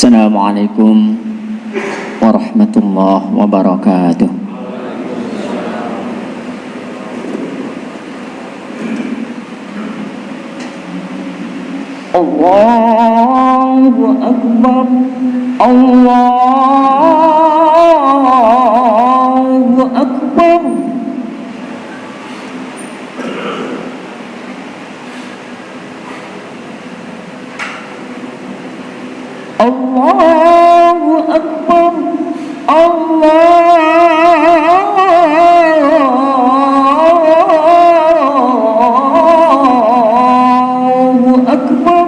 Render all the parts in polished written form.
Assalamualaikum warahmatullahi wabarakatuh. Allahu Akbar, Allahu Akbar. Allahu Akbar, Allahu Akbar.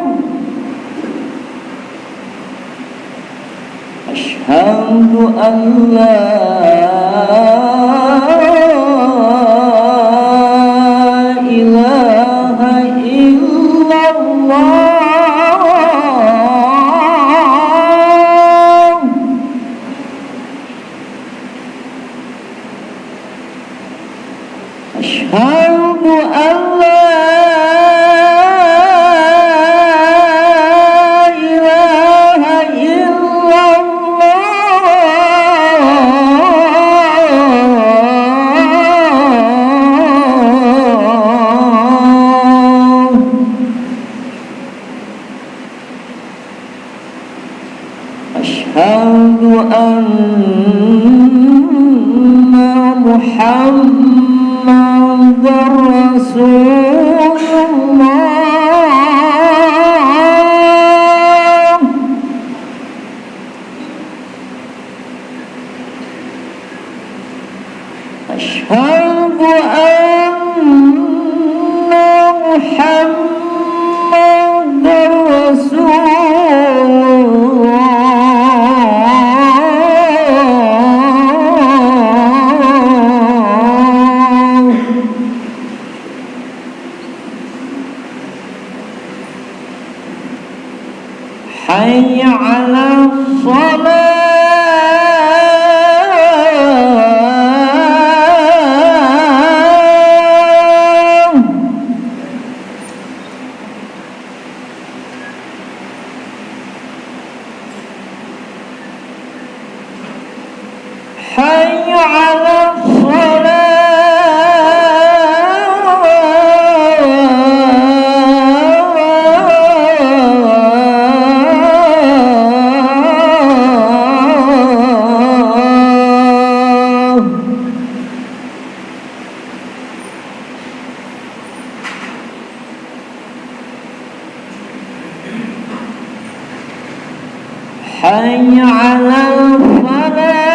Asyhadu an la ilaha illallah. Asyhadu an la ilaha illallah. Asyhadu anna Muhammadar Rasulullah. Asyhadu anna Muhammadar Rasulullah. Hayya 'alas shalah. Hayya 'alas shalah. Hayya 'alal falah.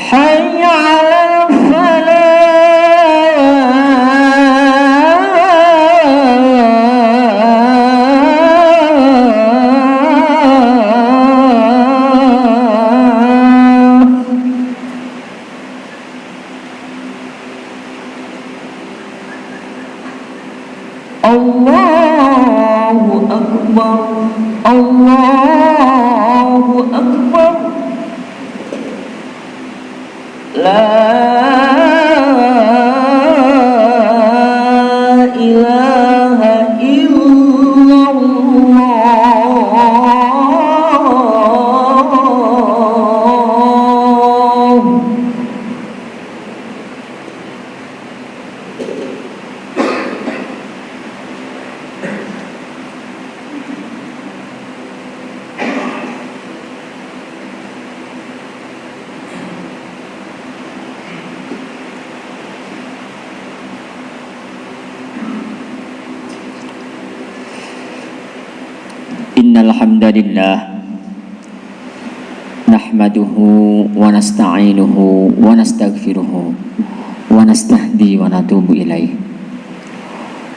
Hayya 'alal falah. Allahu Akbar, Allahu Akbar. La ilaha illallah. Innal hamdalillah nahmaduhu wa nasta'inuhu wa nastaghfiruhu wa nastahdi wa natubu ilaih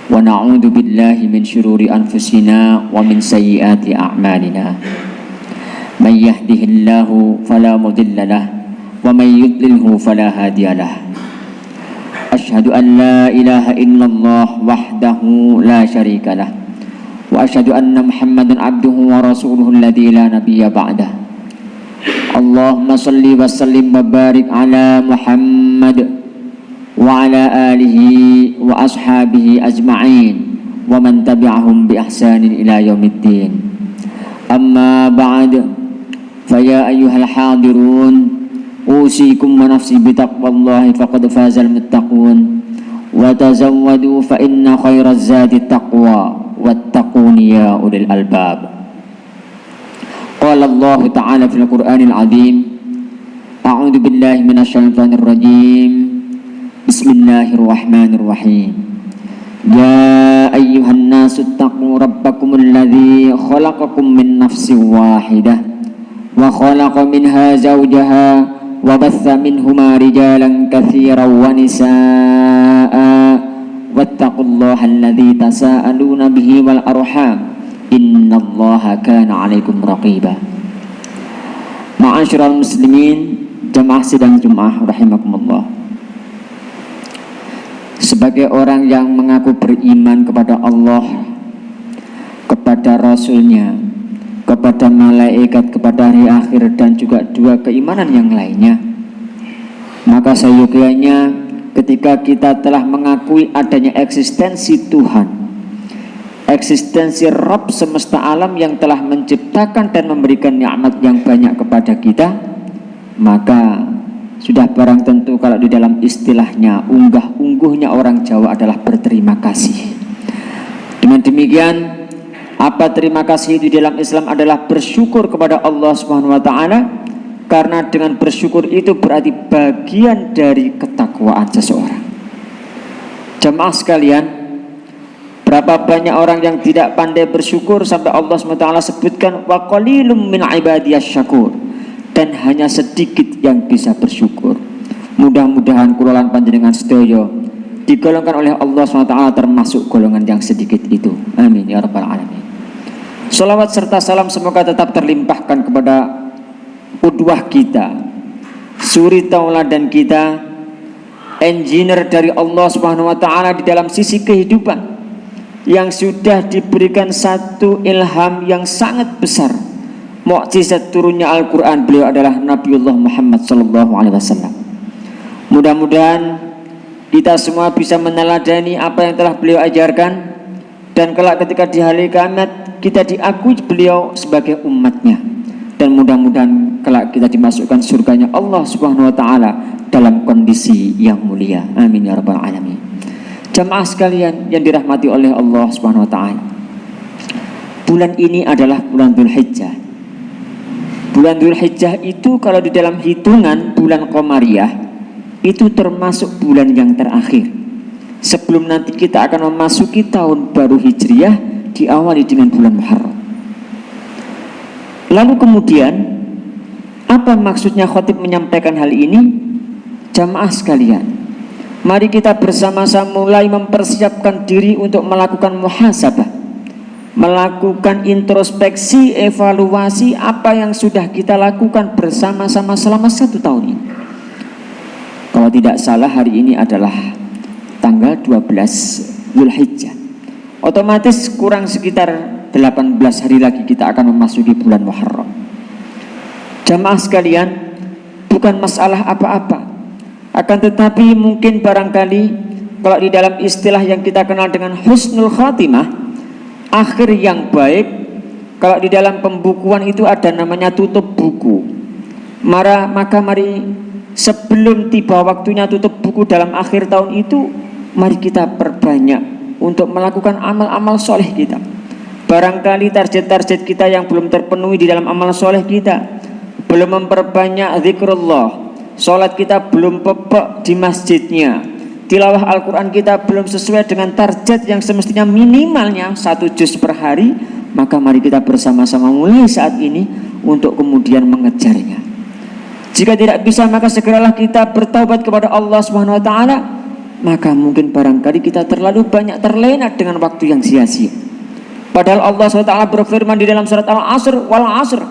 wa na'udzu billahi min syururi anfusina wa min sayyiati a'malina. May yahdihillahu fala mudilla lahu wa may yudlilhu fala hadiya lahu. Asyhadu an la ilaha illallah wahdahu la syarika lah وأشهد أن محمدا عبده ورسوله الذي لا نبي بعده اللهم صل وسلم وبارك على محمد وعلى آله وأصحابه أجمعين ومن تبعهم بإحسان إلى يوم الدين أما بعد فيا أيها الحاضرون أوصيكم ونفسي بتقوى الله فقد فاز المتقون وتزودوا فإن خير الزاد التقوى واتقون يا أولي الألباب قال الله تعالى في القرآن العظيم أعوذ بالله من الشيطان الرجيم بسم الله الرحمن الرحيم يا أيها الناس اتقوا ربكم الذي خلقكم من نفس واحدة وخلق منها زوجها وبث منهما رجالا كثيرا ونساء واتقوا الله الذي تساءلون به والأرحام إن الله كان عليكم رقيبا معاشر المسلمين jamaah sidang Jumat rahimakumullah. Sebagai orang yang mengaku beriman kepada Allah, kepada Rasulnya, kepada malaikat, kepada hari akhir, dan juga dua keimanan yang lainnya, maka seyogianya ketika kita telah mengakui adanya eksistensi Tuhan, eksistensi Rabb semesta alam yang telah menciptakan dan memberikan nikmat yang banyak kepada kita, maka sudah barang tentu kalau di dalam istilahnya unggah-ungguhnya orang Jawa adalah berterima kasih. Dengan demikian, apa terima kasih di dalam Islam adalah bersyukur kepada Allah Subhanahu wa taala, karena dengan bersyukur itu berarti bagian dari ketakwaan seseorang. Jamaah sekalian, berapa banyak orang yang tidak pandai bersyukur sampai Allah Subhanahu wa taala sebutkan wa qalilum min ibadiyasy syakur, dan hanya sedikit yang bisa bersyukur. Mudah-mudahan kula lan panjenengan sedaya digolongkan oleh Allah SWT termasuk golongan yang sedikit itu. Amin ya rabbal alamin. Salawat serta salam semoga tetap terlimpahkan kepada qudwah kita, suri tauladan kita, engineer dari Allah Subhanahu wa taala di dalam sisi kehidupan, yang sudah diberikan satu ilham yang sangat besar. Mukjizat turunnya Al-Quran, beliau adalah Nabiullah Muhammad SAW. Mudah-mudahan kita semua bisa meneladani apa yang telah beliau ajarkan, dan kelak ketika di hari kiamat kita diakui beliau sebagai umatnya, dan mudah-mudahan kelak kita dimasukkan surganya Allah Subhanahu wa taala dalam kondisi yang mulia. Amin ya rabbal alamin. Jamaah sekalian yang dirahmati oleh Allah Subhanahu wa taala, bulan ini adalah bulan Dzulhijjah. Bulan Dzulhijjah itu kalau di dalam hitungan bulan Qamariyah itu termasuk bulan yang terakhir. Sebelum nanti kita akan memasuki tahun baru Hijriyah, diawali dengan bulan Muharram. Lalu kemudian apa maksudnya khatib menyampaikan hal ini? Jamaah sekalian, mari kita bersama-sama mulai mempersiapkan diri untuk melakukan muhasabah, melakukan introspeksi, evaluasi apa yang sudah kita lakukan bersama-sama selama 1 tahun ini. Kalau tidak salah hari ini adalah tanggal 12 Dzulhijjah. Otomatis kurang sekitar 18 hari lagi kita akan memasuki bulan Muharram. Jamaah sekalian, bukan masalah apa-apa, akan tetapi mungkin barangkali kalau di dalam istilah yang kita kenal dengan husnul khatimah, akhir yang baik, kalau di dalam pembukuan itu ada namanya tutup buku. Maka mari sebelum tiba waktunya tutup buku dalam akhir tahun itu, mari kita perbanyak untuk melakukan amal-amal soleh kita. Barangkali target-target kita yang belum terpenuhi di dalam amal soleh kita, belum memperbanyak zikrullah, sholat kita belum pepek di masjidnya, tilawah Al-Quran kita belum sesuai dengan target yang semestinya minimalnya 1 juz per hari, maka mari kita bersama-sama mulai saat ini untuk kemudian mengejarnya. Jika tidak bisa, maka segeralah kita bertaubat kepada Allah Subhanahu wa taala. Maka mungkin barangkali kita terlalu banyak terlena dengan waktu yang sia-sia. Padahal Allah SWT berfirman di dalam surat Al-Asr, wal asr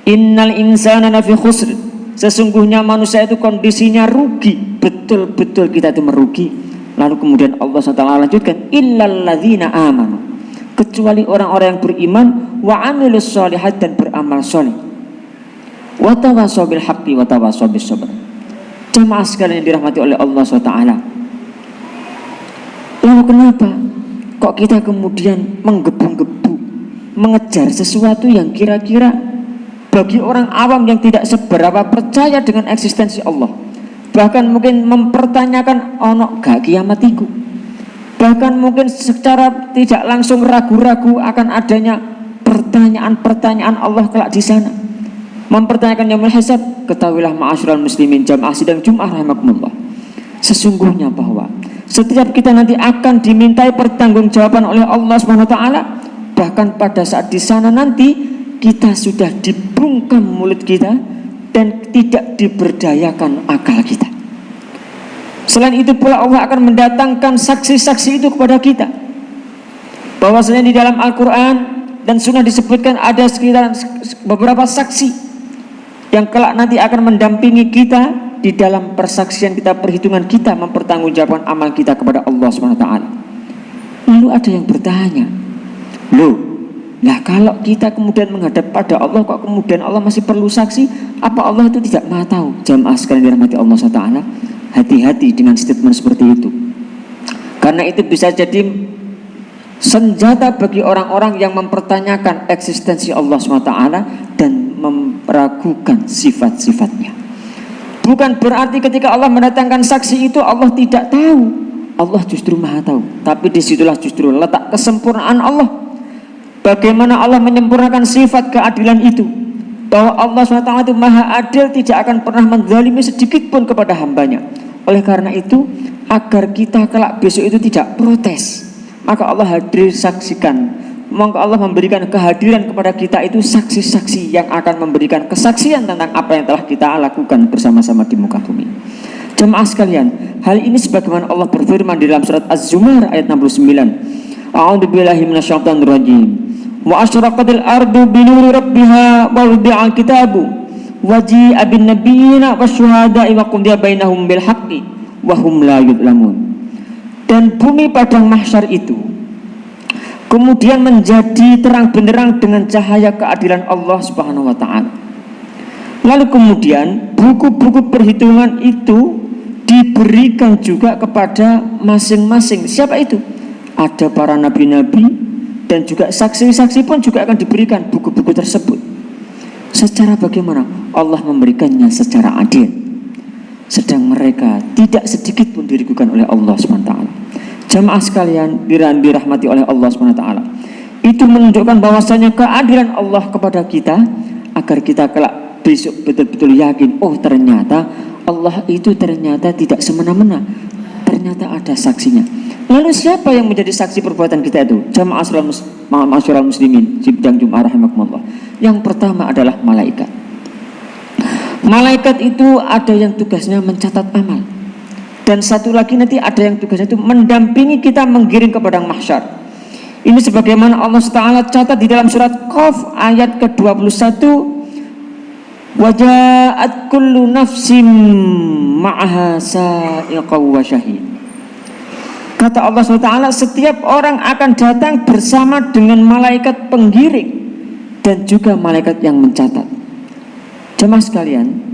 innal insana lafi khusr, sesungguhnya manusia itu kondisinya rugi, betul-betul kita itu merugi. Lalu kemudian Allah SWT lanjutkan, illal ladzina amanu, kecuali orang-orang yang beriman wa amilus sholihat dan beramal soleh. Wa tawassaw bil haqqi wa tawassaw bis sabr. Jamaah sekalian yang dirahmati oleh Allah SWT. Lalu kenapa kok kita kemudian menggebu-gebu mengejar sesuatu yang kira-kira bagi orang awam yang tidak seberapa percaya dengan eksistensi Allah, bahkan mungkin mempertanyakan ono gak kiamat iku, bahkan mungkin secara tidak langsung ragu-ragu akan adanya pertanyaan-pertanyaan Allah kelak di sana, mempertanyakan yaumul hisab. Ketahuilah ma'asyiral muslimin jamaah sidang Jumat rahimakumullah, sesungguhnya bahwa setiap kita nanti akan dimintai pertanggungjawaban oleh Allah Subhanahu wa taala. Bahkan pada saat di sana nanti kita sudah dibungkam mulut kita dan tidak diberdayakan akal kita. Selain itu pula Allah akan mendatangkan saksi-saksi itu kepada kita. Bahwasanya di dalam Al-Quran dan Sunnah disebutkan ada sekitar beberapa saksi yang kelak nanti akan mendampingi kita di dalam persaksian kita, perhitungan kita, mempertanggungjawabkan amal kita kepada Allah SWT. Lalu ada yang bertanya, loh, lah kalau kita kemudian menghadap pada Allah, kok kemudian Allah masih perlu saksi? Apa Allah itu tidak maha tahu? Jamaah sekalian dirahmati Allah SWT, hati-hati dengan statement seperti itu. Karena itu bisa jadi senjata bagi orang-orang yang mempertanyakan eksistensi Allah SWT dan meragukan sifat-sifatnya. Bukan berarti ketika Allah mendatangkan saksi itu Allah tidak tahu. Allah justru maha tahu. Tapi disitulah justru letak kesempurnaan Allah. Bagaimana Allah menyempurnakan sifat keadilan itu, bahwa Allah SWT itu maha adil, tidak akan pernah menzalimi sedikit pun kepada hambanya. Oleh karena itu, agar kita kelak besok itu tidak protes, maka Allah hadir saksikan. Maka Allah memberikan kehadiran kepada kita itu saksi-saksi yang akan memberikan kesaksian tentang apa yang telah kita lakukan bersama-sama di muka bumi. Jemaah sekalian, hal ini sebagaimana Allah berfirman di dalam surat Az-Zumar ayat 69. A'udzubillahi minasyaitonir rajim. Wa asyraqatil ardu binuri rabbiha wa wudi'al kitabu wa ji'a bin nabiyina wasyuhada'i wa qudiya bainahum bil haqqi wa hum la yudlamun. Dan bumi padang mahsyar itu kemudian menjadi terang benderang dengan cahaya keadilan Allah Subhanahu wa taala. Lalu kemudian buku-buku perhitungan itu diberikan juga kepada masing-masing. Siapa itu? Ada para nabi-nabi dan juga saksi-saksi pun juga akan diberikan buku-buku tersebut. Secara bagaimana? Allah memberikannya secara adil. Sedang mereka tidak sedikit pun diragukan oleh Allah Subhanahu wa taala. Jamaah sekalian dirahmati oleh Allah SWT, itu menunjukkan bahwasanya keadilan Allah kepada kita agar kita kelak besok betul-betul yakin, oh ternyata Allah itu ternyata tidak semena-mena, ternyata ada saksinya. Lalu siapa yang menjadi saksi perbuatan kita itu? Jamaah ma'asyiral muslimin sidang Jumat rahimakumullah. Yang pertama adalah malaikat. Malaikat itu ada yang tugasnya mencatat amal. Dan satu lagi nanti ada yang tugasnya itu mendampingi kita menggiring ke padang mahsyar. Ini sebagaimana Allah Ta'ala catat di dalam surat Qaf ayat ke-21. Waja'at kullu nafsim ma'aha sa'iqaw wa syahid. Kata Allah SWT, setiap orang akan datang bersama dengan malaikat penggiring dan juga malaikat yang mencatat. Jemaah sekalian,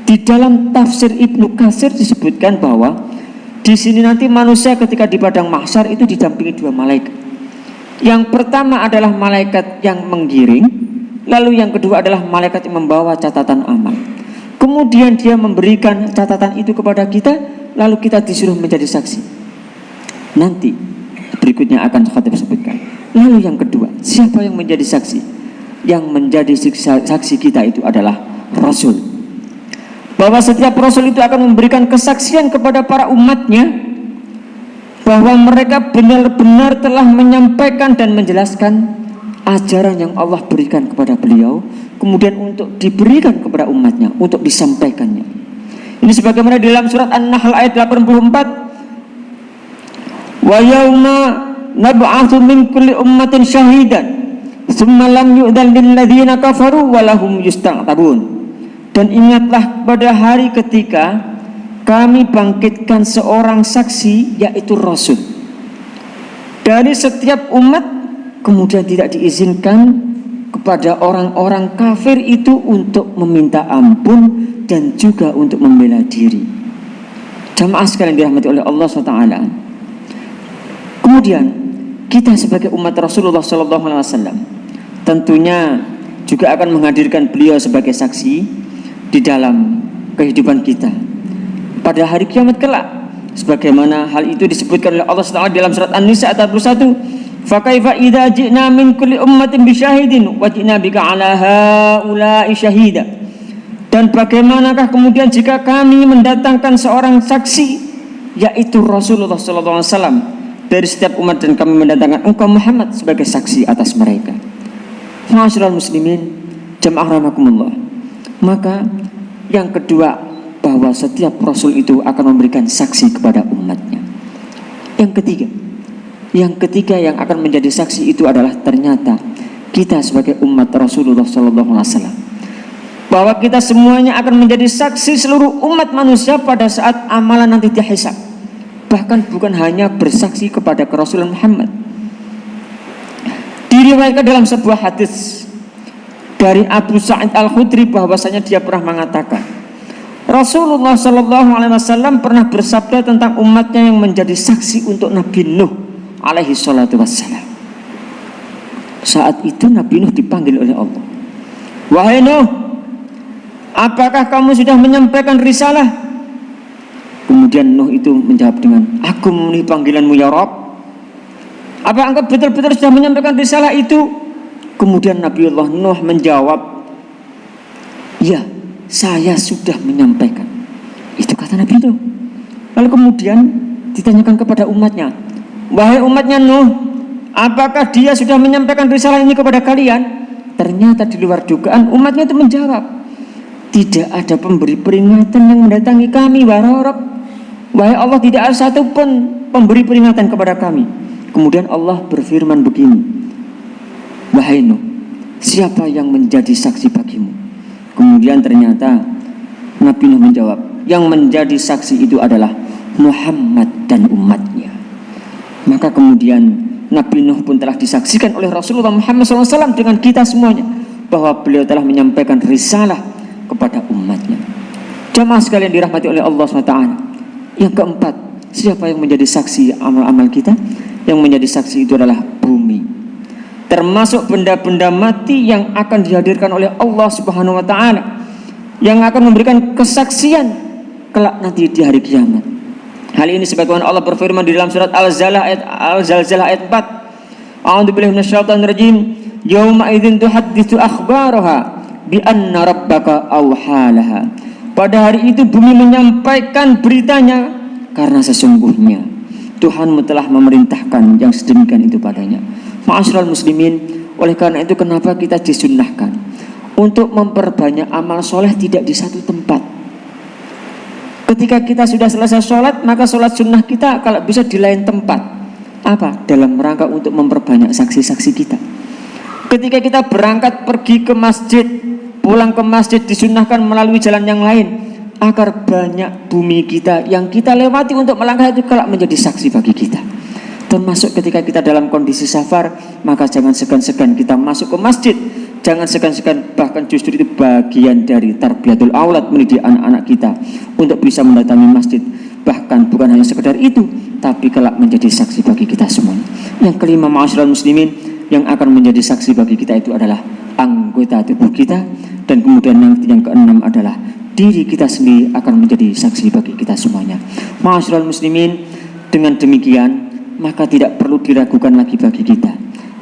di dalam tafsir Ibnu Katsir disebutkan bahwa di sini nanti manusia ketika di padang mahsyar itu didampingi dua malaikat. Yang pertama adalah malaikat yang menggiring, lalu yang kedua adalah malaikat yang membawa catatan amal. Kemudian dia memberikan catatan itu kepada kita, lalu kita disuruh menjadi saksi. Nanti berikutnya akan khatib sebutkan. Lalu yang kedua, siapa yang menjadi saksi? Yang menjadi saksi kita itu adalah Rasul. Bahwa setiap Rasul itu akan memberikan kesaksian kepada para umatnya bahwa mereka benar-benar telah menyampaikan dan menjelaskan ajaran yang Allah berikan kepada beliau, kemudian untuk diberikan kepada umatnya, untuk disampaikannya. Ini sebagaimana di dalam surat An-Nahl ayat 84. Wa yauma nab'atsu min kulli ummatin syahidan tsumma lam yu'dzan lil ladzina kafaru wa lahum yusta'tabun. Dan ingatlah pada hari ketika kami bangkitkan seorang saksi, yaitu Rasul dari setiap umat, kemudian tidak diizinkan kepada orang-orang kafir itu untuk meminta ampun dan juga untuk membela diri. Jamaah sekalian dirahmati oleh Allah SWT. Kemudian kita sebagai umat Rasulullah SAW tentunya juga akan menghadirkan beliau sebagai saksi di dalam kehidupan kita pada hari kiamat kelak, sebagaimana hal itu disebutkan oleh Allah SWT dalam surat An-Nisa ayat 41. Fakaifa idza ji'na min kulli ummatin bisyahidin wa ji'na bika 'ala haula'i syahida. Dan bagaimanakah kemudian jika kami mendatangkan seorang saksi, yaitu Rasulullah sallallahu alaihi wasallam dari setiap umat, dan kami mendatangkan engkau Muhammad sebagai saksi atas mereka. Ma'asyiral muslimin, jamaah rahimakumullah. Maka yang kedua, bahwa setiap rasul itu akan memberikan saksi kepada umatnya. Yang ketiga yang akan menjadi saksi itu adalah ternyata kita sebagai umat Rasulullah SAW, bahwa kita semuanya akan menjadi saksi seluruh umat manusia pada saat amalan nanti dihisab. Bahkan bukan hanya bersaksi kepada Rasulullah Muhammad. Diriwayatkan dalam sebuah hadis dari Abu Sa'id Al-Khudri bahwasanya dia pernah mengatakan, Rasulullah SAW pernah bersabda tentang umatnya yang menjadi saksi untuk Nabi Nuh alaihi salatu wassalam. Saat itu Nabi Nuh dipanggil oleh Allah. Wahai Nuh, apakah kamu sudah menyampaikan risalah? Kemudian Nuh itu menjawab dengan, aku memenuhi panggilanmu ya Rabb. Apa engkau betul-betul sudah menyampaikan risalah itu? Kemudian Nabiullah Nuh menjawab, ya, saya sudah menyampaikan. Itu kata Nabi Nuh. Lalu kemudian ditanyakan kepada umatnya, wahai umatnya Nuh, apakah dia sudah menyampaikan risalah ini kepada kalian? Ternyata di luar dugaan umatnya itu menjawab, tidak ada pemberi peringatan yang mendatangi kami, wahai Allah, tidak ada satupun pemberi peringatan kepada kami. Kemudian Allah berfirman begini, wahai Nuh, siapa yang menjadi saksi bagimu? Kemudian ternyata Nabi Nuh menjawab, yang menjadi saksi itu adalah Muhammad dan umatnya. Maka kemudian Nabi Nuh pun telah disaksikan oleh Rasulullah Muhammad SAW dengan kita semuanya, bahwa beliau telah menyampaikan risalah kepada umatnya. Jamaah sekalian dirahmati oleh Allah SWT. Yang keempat, siapa yang menjadi saksi amal-amal kita? Yang menjadi saksi itu adalah bumi, termasuk benda-benda mati yang akan dihadirkan oleh Allah Subhanahu wa taala, yang akan memberikan kesaksian kelak nanti di hari kiamat. Hal ini sebagaimana Allah berfirman di dalam surat Al-Zalzalah ayat 4. A'udzubillahi minasyaitonir rajim. Yauma idzin tuhadditsu akhbaraha bi anna rabbaka awhalaha. Pada hari itu bumi menyampaikan beritanya, karena sesungguhnya Tuhanmu telah memerintahkan yang sedemikian itu padanya. Ma'asyiral muslimin, oleh karena itu kenapa kita disunnahkan untuk memperbanyak amal soleh tidak di satu tempat. Ketika kita sudah selesai sholat, maka sholat sunnah kita kalau bisa di lain tempat. Apa? Dalam rangka untuk memperbanyak saksi-saksi kita. Ketika kita berangkat pergi ke masjid, pulang ke masjid disunnahkan melalui jalan yang lain, agar banyak bumi kita yang kita lewati untuk melangkah itu kelak menjadi saksi bagi kita. Termasuk ketika kita dalam kondisi safar, maka jangan segan-segan kita masuk ke masjid. Jangan segan-segan, bahkan justru itu bagian dari tarbiyatul aulad, mendidik anak-anak kita untuk bisa mendatangi masjid. Bahkan bukan hanya sekedar itu, tapi kelak menjadi saksi bagi kita semuanya. Yang kelima, ma'asyiral muslimin, yang akan menjadi saksi bagi kita itu adalah anggota tubuh kita. Dan kemudian yang keenam adalah diri kita sendiri akan menjadi saksi bagi kita semuanya. Ma'asyiral muslimin, dengan demikian maka tidak perlu diragukan lagi bagi kita.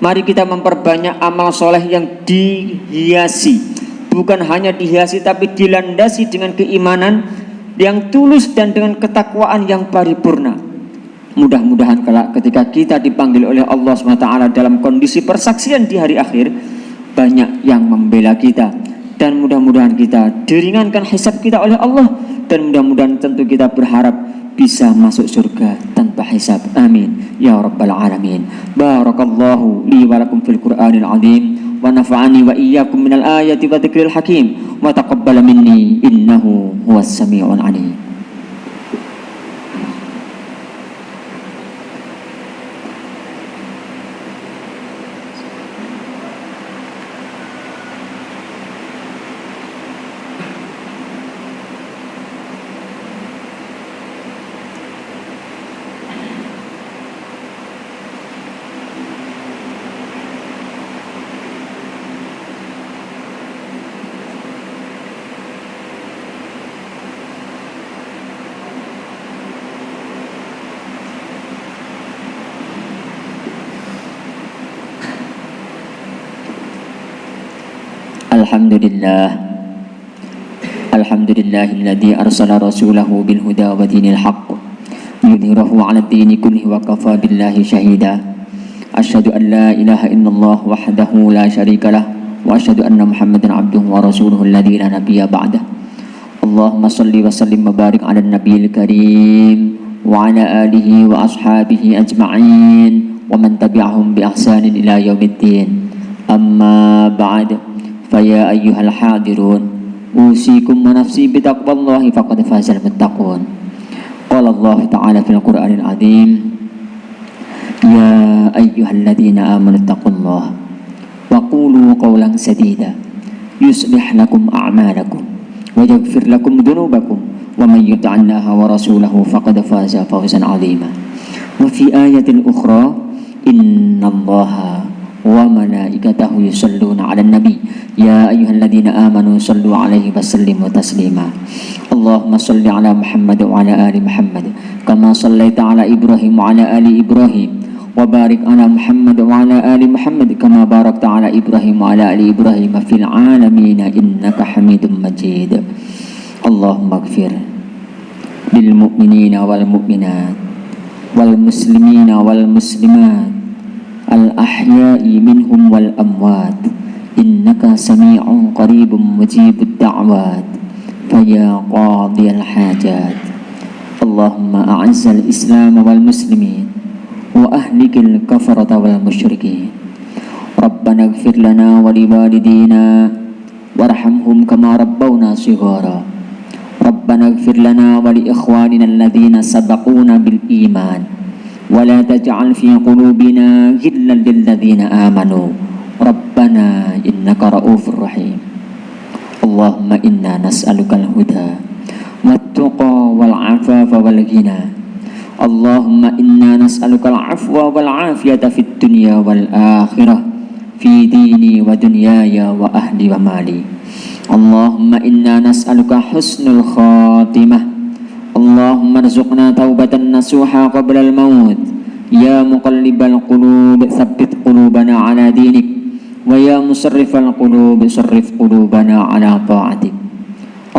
Mari kita memperbanyak amal soleh yang dihiasi, bukan hanya dihiasi tapi dilandasi dengan keimanan yang tulus dan dengan ketakwaan yang paripurna. Mudah-mudahan kelak ketika kita dipanggil oleh Allah SWT dalam kondisi persaksian di hari akhir, banyak yang membela kita, dan mudah-mudahan kita diringankan hisab kita oleh Allah, dan mudah-mudahan tentu kita berharap bisa masuk surga tanpa hisab. Amin ya rabbal alamin. Barakallahu li wa lakum fil Qur'anil azim, wa nafa'ani wa iyyakum minal ayati wa dzikril hakim, wa taqabbala minni innahu huwas samiul alim. Alhamdulillah. Alhamdulillahilladzi arsala rasulahu bil huda wa dinil haqq yudhhirahu 'ala ad-dini kullihi wa kafa billahi shahida. Asyhadu an la ilaha illallah wahdahu la syarika lah wa asyhadu anna Muhammadan 'abduhu wa rasuluhu alladzi la nabiyya ba'dah. Allahumma shalli wa sallim wa barik 'ala an-nabiyil karim wa 'ala alihi wa ashabihi ajma'in wa man tabi'ahum bi ihsanin ila yaumiddin. Amma ba'd. Fa ya ayyuhal hadirun usikum wa nafsi bitaqwallahi faqad fazal muttaqun. Qala Allah ta'ala fil Qur'anil azim, ya ayyuhalladzina amanu taqullaha wa qulu qawlan sadida yuslih lakum a'malakum wa yaghfir lakum dhunubakum wa man yuti'allaha wa rasulahu faqad faza fawzan 'azima. Wa fi ayatin ukhra, innallaha wa malaikatahu yusalluna 'alan nabi ya ayyuhalladzina amanu sallu 'alaihi wa sallimu taslima. Allahumma salli 'ala Muhammad wa 'ala ali Muhammad kama shallaita 'ala Ibrahim wa 'ala ali Ibrahim wa barik 'ala Muhammad wa 'ala ali Muhammad kama barakta 'ala Ibrahim wa 'ala ali Ibrahim fil 'alamin innaka Hamidum Majid. Allahumma ighfir lil mu'minina wal mu'minat wal muslimina wal muslimat al-ahya'i minhum wal amwat innaka sami'un qaribun mujibud da'wat faya qadiyal hajat. Allahumma a'azzal islam wal muslimin wa ahlikil kafarata wal musyrikin. Rabbana ighfir lana wa liwalidina warhamhum kama rabbawna shighara. Rabbana ighfir lana wa li ikhwanina alladhina sabaquna bil iman ولا تجعل في قلوبنا غلا للذين آمنوا ربنا إنك رؤوف رحيم. اللهم إنا نسألك الهدى والتقى والعفاف والغنى. اللهم إنا نسألك العفو والعافية في الدنيا والآخرة في ديني ودنياي وأهلي ومالي. اللهم إنا نسألك حسن الخاتمة. اللهم ارزقنا توبة نصوحا قبل الموت. يا مقلب القلوب ثبت قلوبنا على دينك ويا مصرف القلوب صرف قلوبنا على طاعتك.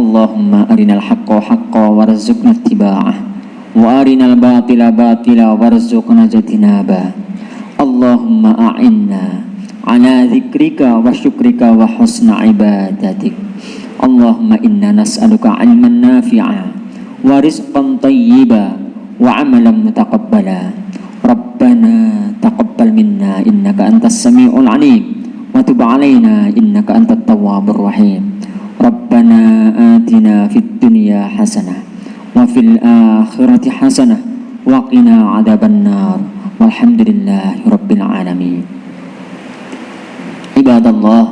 اللهم أرنا الحق حقا وارزقنا اتباعه وأرنا الباطل باطلا وارزقنا اجتنابه. اللهم أعنا على ذكرك وشكرك وحسن عبادتك. اللهم إنا نسألك علما نافعا ورزقا طيبا وعملا متقبلا. ربنا تقبل منا إنك أنت السميع العليم وتب علينا إنك أنت التواب الرحيم. ربنا آتنا في الدنيا حسنة وفي الآخرة حسنة وقنا عذاب النار والحمد لله رب العالمين. عباد الله،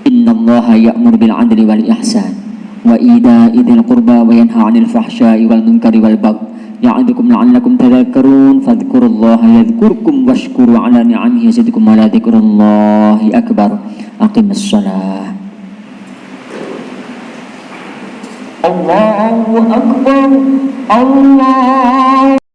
إن الله يأمر بالعدل والإحسان وإيتاء ذي القربى وينهى عن الفحشاء والمنكر والبغي يعظكم لعلكم تذكرون. فاذكروا الله يذكركم واشكروا على نعمه يزدكم ولذكر الله أكبر. أقم الصلاة. الله أكبر. الله